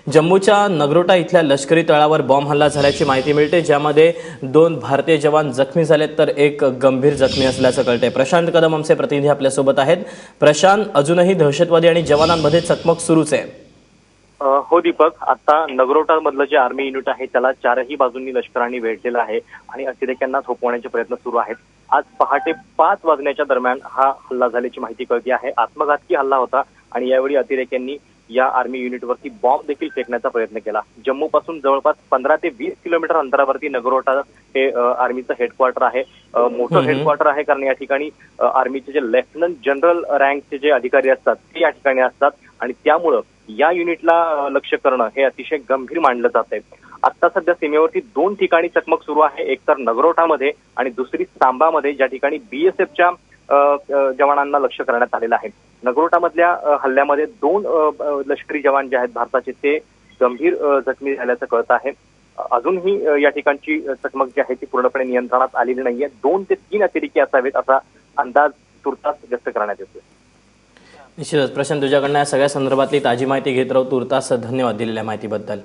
जम्मूच्या नगरोटा इथल्या लष्करी तळावर बॉम्ब हल्ला झाल्याची माहिती मिळते, ज्यामध्ये 2 भारतीय जवान जखमी झालेत तर एक गंभीर जखमी असल्याचं कळतंय। प्रशांत कदम आमचे प्रतिनिधी आपल्यासोबत आहेत। प्रशांत, अजूनही दहशतवादी आणि जवानांमध्ये चकमक सुरूच आहे। हो दीपक, आता नगरोटा मधलं जे आर्मी युनिट आहे त्याला चारही बाजूंनी लष्करांनी वेढलेलं आहे आणि अतिरेक्यांना थोपवण्याचे प्रयत्न सुरू आहेत। आज पहाटे 5 वाजण्याच्या दरम्यान हा हल्ला झाल्याची माहिती कळते आहे। आत्मघातकी हल्ला होता आणि यावेळी अतिरेक्यांनी या आर्मी युनिटवरती बॉम्ब देखील फेकण्याचा प्रयत्न केला। जम्मू पासून जवळपास 15 ते 20 किलोमीटर अंतरावरती नगरोटा हे आर्मीचं हेडक्वार्टर आहे। मोठं हेडक्वार्टर आहे, कारण या ठिकाणी आर्मीचे जे लेफ्टनंट जनरल रँकचे जे अधिकारी असतात ते या ठिकाणी असतात आणि त्यामुळं या युनिटला लक्ष्य करणं हे अतिशय गंभीर मानलं जात आहे। आता सध्या सीमेवरती 2 ठिकाणी चकमक सुरू आहे, एक तर नगरोटामध्ये आणि दुसरी सांबामध्ये, ज्या ठिकाणी बीएसएफच्या जवानांना लक्ष्य करण्यात आलेलं आहे। नगरोटामधल्या हल्ल्यामध्ये 2 लष्करी जवान जे आहेत भारताचे ते गंभीर जखमी झाल्याचं कळत आहे। अजूनही या ठिकाणची चकमक जी आहे ती पूर्णपणे नियंत्रणात आलेली नाहीये। 2 ते 3 अतिरेकी असावेत असा अंदाज तुर्तास व्यक्त करण्यात येतोय। निश्चितच प्रशांत, तुझ्याकडनं या सगळ्या संदर्भातली ताजी माहिती घेत राहू। तुर्तास धन्यवाद दिलेल्या माहितीबद्दल।